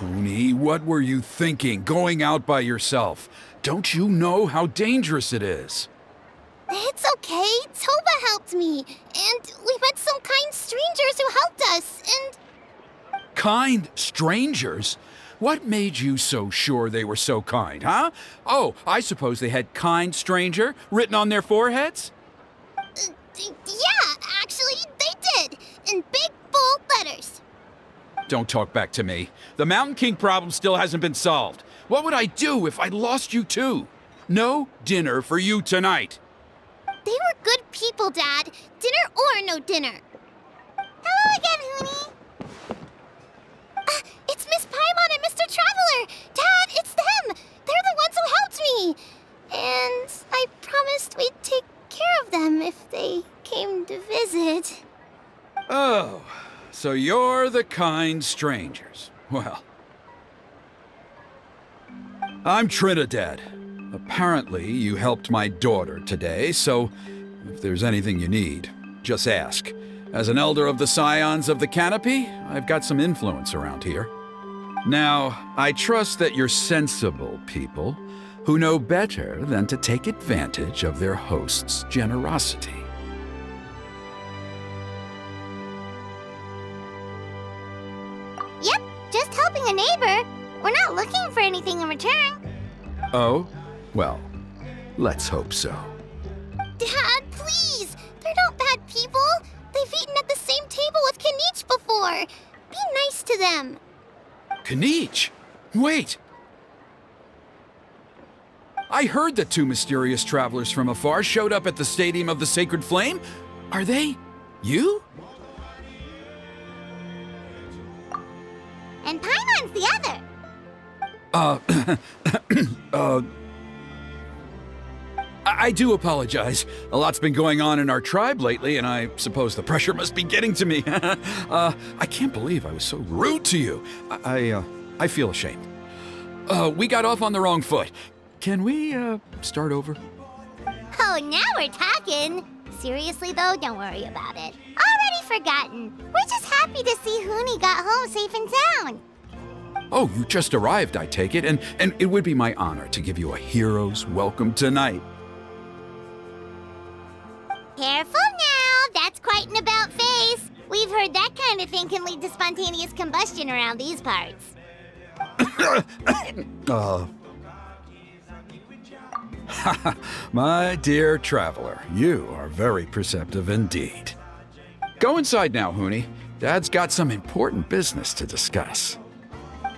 Oni, what were you thinking, going out by yourself? Don't you know how dangerous it is? It's okay. Toba helped me. And we met some kind strangers who helped us, and... Kind strangers? What made you so sure they were so kind, huh? Oh, I suppose they had kind stranger written on their foreheads? Yeah, actually, they did. In big, bold letters. Don't talk back to me. The Mountain King problem still hasn't been solved. What would I do if I lost you too? No dinner for you tonight. They were good people, Dad. Dinner or no dinner. Hello again, Huni. It's Miss Paimon and Mr. Traveler. Dad, it's them. They're the ones who helped me. And I promised we'd take care of them if they came to visit. Oh, so you're the kind strangers. Well, I'm Trinidad. Apparently, you helped my daughter today, so if there's anything you need, just ask. As an elder of the Scions of the Canopy, I've got some influence around here. Now, I trust that you're sensible people who know better than to take advantage of their host's generosity. Yep, just helping a neighbor. We're not looking for anything in return. Oh? Well, let's hope so. Dad, please! They're not bad people. They've eaten at the same table with Kanich before. Be nice to them. Kanich? Wait! I heard that two mysterious travelers from afar showed up at the Stadium of the Sacred Flame. Are they you? And Paimon's the other. I do apologize. A lot's been going on in our tribe lately, and I suppose the pressure must be getting to me. I can't believe I was so rude to you. I feel ashamed. We got off on the wrong foot. Can we, start over? Oh, now we're talking. Seriously, though, don't worry about it. Already forgotten. We're just happy to see Huni got home safe and sound. Oh, you just arrived, I take it, and it would be my honor to give you a hero's welcome tonight. Careful now, that's quite an about face. We've heard that kind of thing can lead to spontaneous combustion around these parts. My dear traveler, you are very perceptive indeed. Go inside now, Huni. Dad's got some important business to discuss.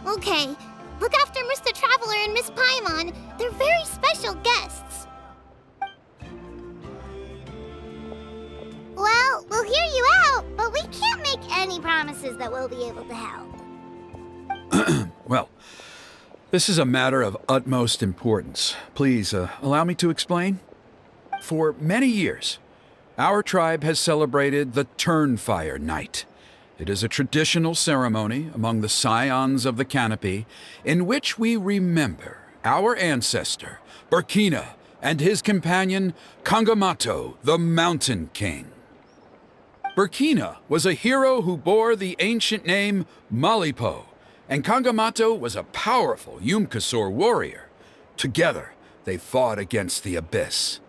Okay, look after Mr. Traveler and Miss Paimon. They're very special guests. Well, we'll hear you out, but we can't make any promises that we'll be able to help. Well, this is a matter of utmost importance. Please, allow me to explain. For many years, our tribe has celebrated the Turnfire Night. It is a traditional ceremony among the Scions of the Canopy in which we remember our ancestor, Burkina, and his companion, Kangamato, the Mountain King. Burkina was a hero who bore the ancient name Malipo, and Kangamato was a powerful Yumkasor warrior. Together, they fought against the Abyss.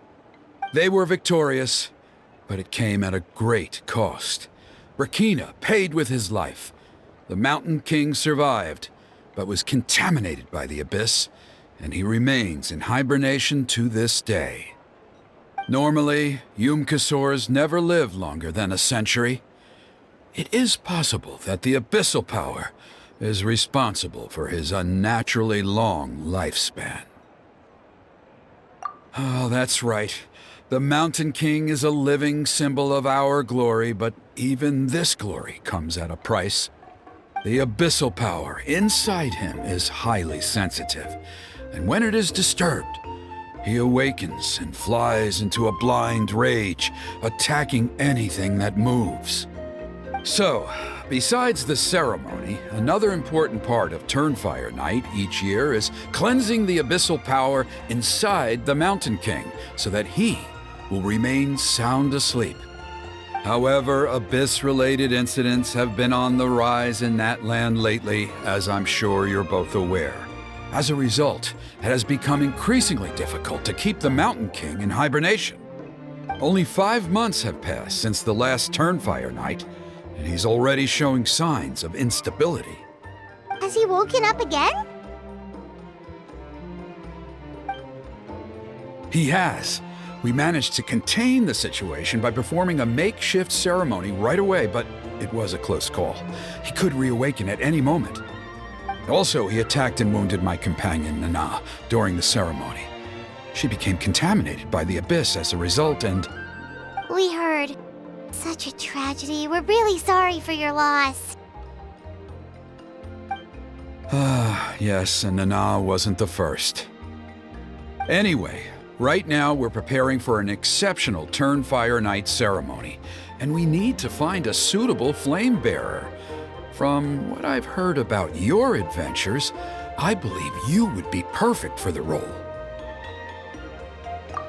They were victorious, but it came at a great cost. Burkina paid with his life. The Mountain King survived, but was contaminated by the Abyss, and he remains in hibernation to this day. Normally, Yumkasors never live longer than a century. It is possible that the Abyssal Power is responsible for his unnaturally long lifespan. Oh, that's right. The Mountain King is a living symbol of our glory, but even this glory comes at a price. The Abyssal Power inside him is highly sensitive, and when it is disturbed, he awakens and flies into a blind rage, attacking anything that moves. So, besides the ceremony, another important part of Turnfire Night each year is cleansing the Abyssal Power inside the Mountain King so that he will remain sound asleep. However, Abyss-related incidents have been on the rise in that land lately, as I'm sure you're both aware. As a result, it has become increasingly difficult to keep the Mountain King in hibernation. Only 5 months have passed since the last Turnfire night, and he's already showing signs of instability. Has he woken up again? He has. We managed to contain the situation by performing a makeshift ceremony right away, but it was a close call. He could reawaken at any moment. Also, he attacked and wounded my companion, Nana, during the ceremony. She became contaminated by the Abyss as a result, and... We heard. Such a tragedy. We're really sorry for your loss. Yes, and Nana wasn't the first. Anyway, right now we're preparing for an exceptional Turnfire Night ceremony, and we need to find a suitable flame bearer. From what I've heard about your adventures, I believe you would be perfect for the role.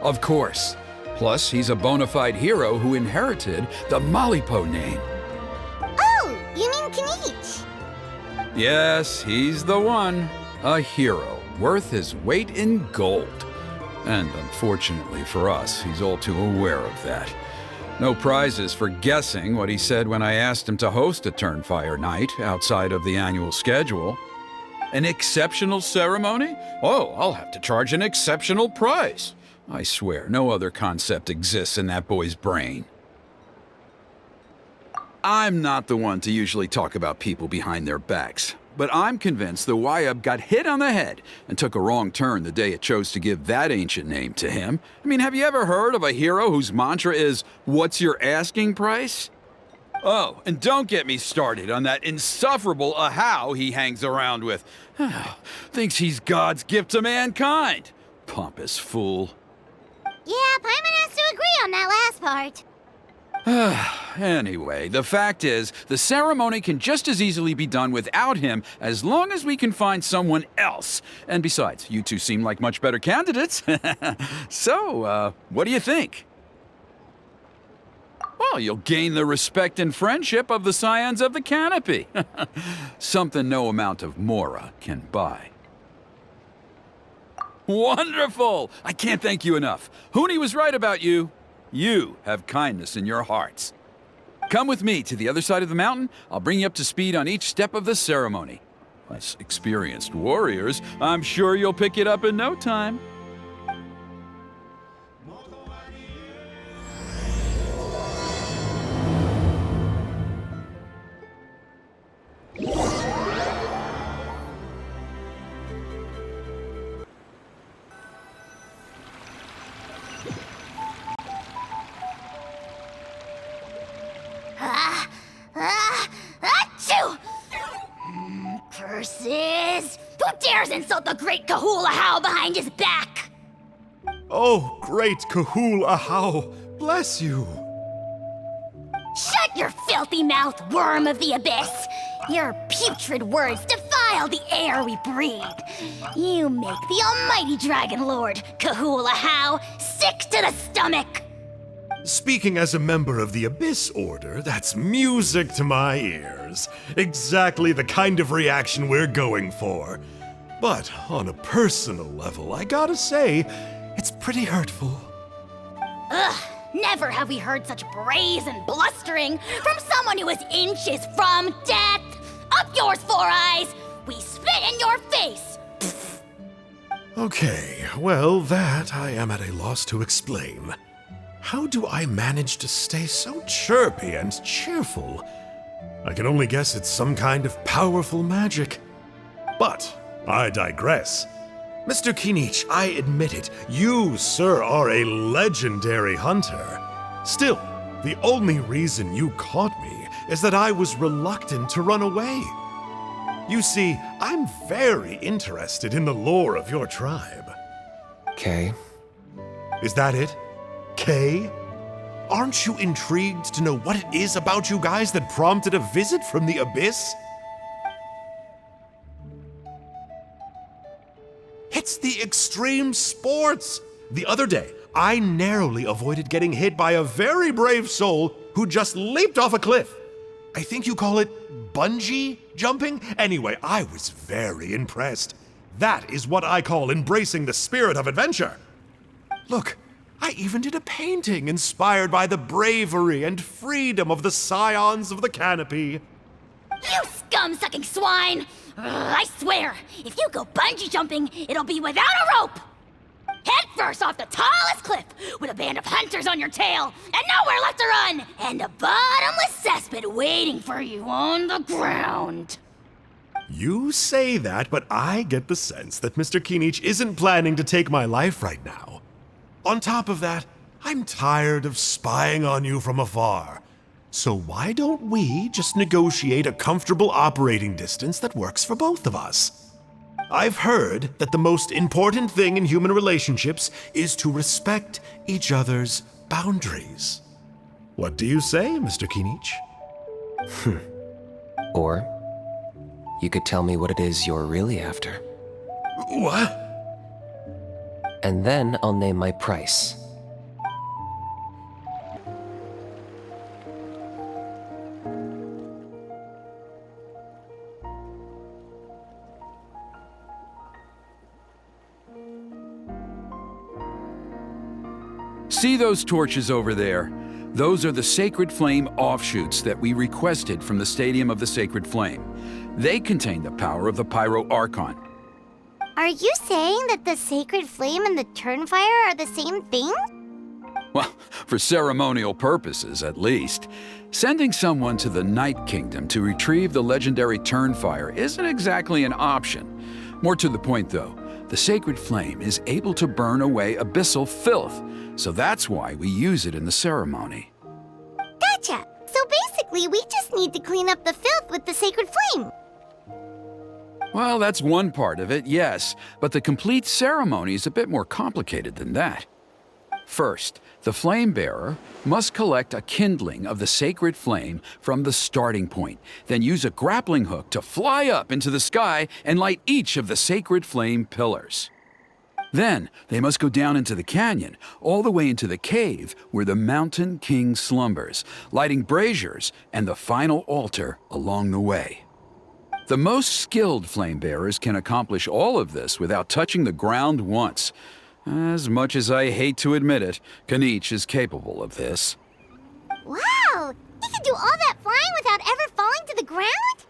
Of course. Plus, he's a bona fide hero who inherited the Malipo name. Oh, you mean Kinich? Yes, he's the one. A hero, worth his weight in gold. And unfortunately for us, he's all too aware of that. No prizes for guessing what he said when I asked him to host a Turnfire night outside of the annual schedule. An exceptional ceremony? Oh, I'll have to charge an exceptional price. I swear, no other concept exists in that boy's brain. I'm not the one to usually talk about people behind their backs, but I'm convinced the Wyub got hit on the head and took a wrong turn the day it chose to give that ancient name to him. I mean, have you ever heard of a hero whose mantra is, "What's your asking price?" Oh, and don't get me started on that insufferable Ahau he hangs around with. Thinks he's God's gift to mankind. Pompous fool. Yeah, Paimon has to agree on that last part. Anyway, the fact is, the ceremony can just as easily be done without him as long as we can find someone else. And besides, you two seem like much better candidates. So, what do you think? Well, you'll gain the respect and friendship of the Scions of the Canopy. Something no amount of Mora can buy. Wonderful! I can't thank you enough. Huni was right about you. You have kindness in your hearts. Come with me to the other side of the mountain. I'll bring you up to speed on each step of the ceremony. As experienced warriors, I'm sure you'll pick it up in no time. Achoo! Curses! Who dares insult the great Kahul Ahau behind his back? Oh, great Kahul Ahau, bless you. Shut your filthy mouth, worm of the abyss! Your putrid words defile the air we breathe. You make the almighty Dragon Lord, Kahul Ahau, sick to the stomach! Speaking as a member of the Abyss Order, that's music to my ears. Exactly the kind of reaction we're going for. But on a personal level, I gotta say, it's pretty hurtful. Ugh, never have we heard such brazen blustering from someone who is inches from death! Up yours, Four Eyes! We spit in your face! Pfft. Okay, well, that I am at a loss to explain. How do I manage to stay so chirpy and cheerful? I can only guess it's some kind of powerful magic. But I digress. Mr. Kinich, I admit it, you, sir, are a legendary hunter. Still, the only reason you caught me is that I was reluctant to run away. You see, I'm very interested in the lore of your tribe. Okay. Is that it? Kay? Aren't you intrigued to know what it is about you guys that prompted a visit from the Abyss? It's the extreme sports! The other day, I narrowly avoided getting hit by a very brave soul who just leaped off a cliff. I think you call it bungee jumping? Anyway, I was very impressed. That is what I call embracing the spirit of adventure. Look, I even did a painting inspired by the bravery and freedom of the scions of the canopy. You scum-sucking swine! I swear, if you go bungee jumping, it'll be without a rope! Head first off the tallest cliff, with a band of hunters on your tail, and nowhere left to run, and a bottomless cesspit waiting for you on the ground. You say that, but I get the sense that Mr. Kinich isn't planning to take my life right now. On top of that, I'm tired of spying on you from afar. So why don't we just negotiate a comfortable operating distance that works for both of us? I've heard that the most important thing in human relationships is to respect each other's boundaries. What do you say, Mr. Kinich? Or you could tell me what it is you're really after. What? And then I'll name my price. See those torches over there? Those are the Sacred Flame offshoots that we requested from the Stadium of the Sacred Flame. They contain the power of the Pyro Archon. Are you saying that the Sacred Flame and the Turnfire are the same thing? Well, for ceremonial purposes, at least. Sending someone to the Night Kingdom to retrieve the legendary Turnfire isn't exactly an option. More to the point, though, the Sacred Flame is able to burn away abyssal filth, so that's why we use it in the ceremony. Gotcha! So basically, we just need to clean up the filth with the Sacred Flame. Well, that's one part of it, yes, but the complete ceremony is a bit more complicated than that. First, the flame bearer must collect a kindling of the sacred flame from the starting point, then use a grappling hook to fly up into the sky and light each of the sacred flame pillars. Then, they must go down into the canyon, all the way into the cave where the Mountain King slumbers, lighting braziers and the final altar along the way. The most skilled flame bearers can accomplish all of this without touching the ground once. As much as I hate to admit it, Kinich is capable of this. Wow! He can do all that flying without ever falling to the ground?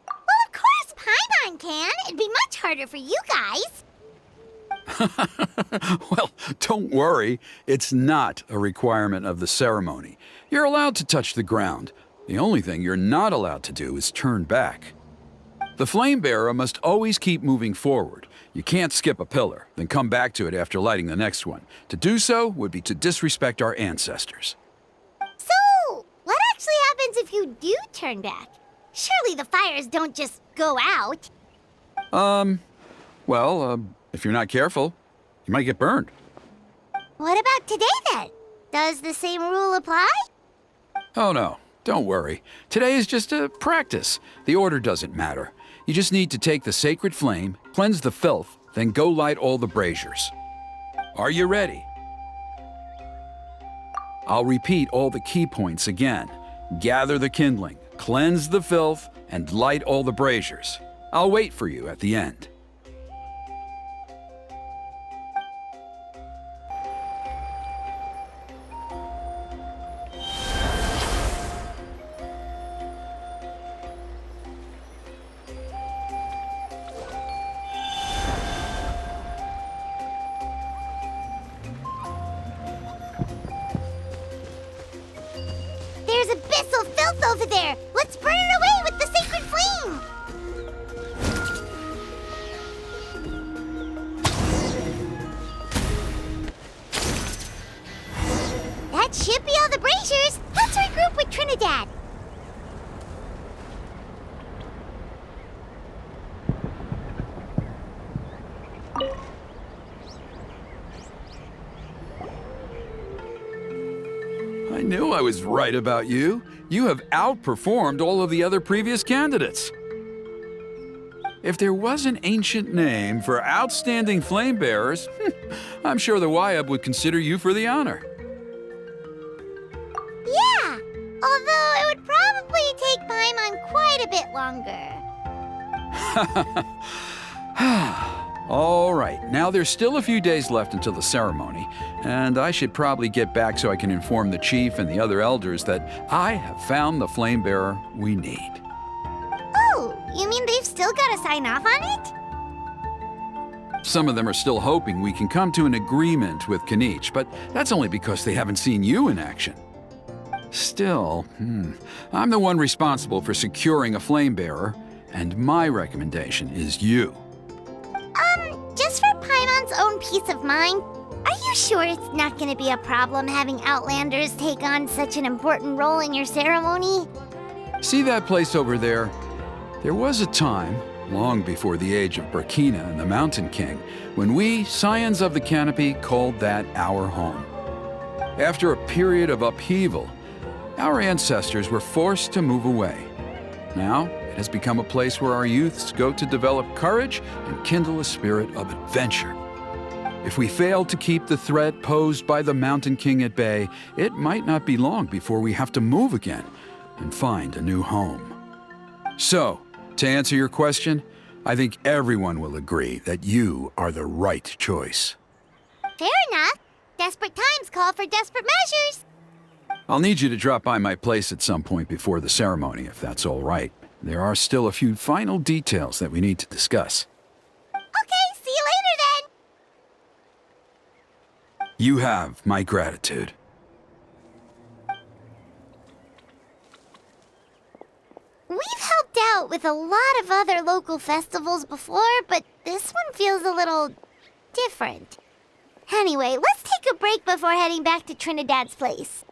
Well, of course Paimon can. It'd be much harder for you guys. Well, don't worry. It's not a requirement of the ceremony. You're allowed to touch the ground. The only thing you're not allowed to do is turn back. The flame bearer must always keep moving forward. You can't skip a pillar, then come back to it after lighting the next one. To do so would be to disrespect our ancestors. So, what actually happens if you do turn back? Surely the fires don't just go out. If you're not careful, you might get burned. What about today then? Does the same rule apply? Oh no, don't worry. Today is just a practice. The order doesn't matter. You just need to take the sacred flame, cleanse the filth, then go light all the braziers. Are you ready? I'll repeat all the key points again. Gather the kindling, cleanse the filth, and light all the braziers. I'll wait for you at the end. There's abyssal filth over there! Let's burn it away with the sacred flame! That should be all the braziers! Let's regroup with Trinidad! I knew I was right about you. You have outperformed all of the other previous candidates. If there was an ancient name for outstanding flame bearers, I'm sure the Wyab would consider you for the honor. longer. All right, now there's still a few days left until the ceremony, and I should probably get back so I can inform the chief and the other elders that I have found the flame bearer we need. Oh, you mean they've still got to sign off on it? Some of them are still hoping we can come to an agreement with Kanich, but that's only because they haven't seen you in action. Still, I'm the one responsible for securing a flame bearer, and my recommendation is you. Just for Paimon's own peace of mind, are you sure it's not going to be a problem having Outlanders take on such an important role in your ceremony? See that place over there? There was a time, long before the age of Burkina and the Mountain King, when we, Scions of the Canopy, called that our home. After a period of upheaval, our ancestors were forced to move away. Now, it has become a place where our youths go to develop courage and kindle a spirit of adventure. If we fail to keep the threat posed by the Mountain King at bay, it might not be long before we have to move again and find a new home. So, to answer your question, I think everyone will agree that you are the right choice. Fair enough. Desperate times call for desperate measures. I'll need you to drop by my place at some point before the ceremony, if that's all right. There are still a few final details that we need to discuss. Okay, see you later then. You have my gratitude. We've helped out with a lot of other local festivals before, but this one feels a little different. Anyway, let's take a break before heading back to Trinidad's place.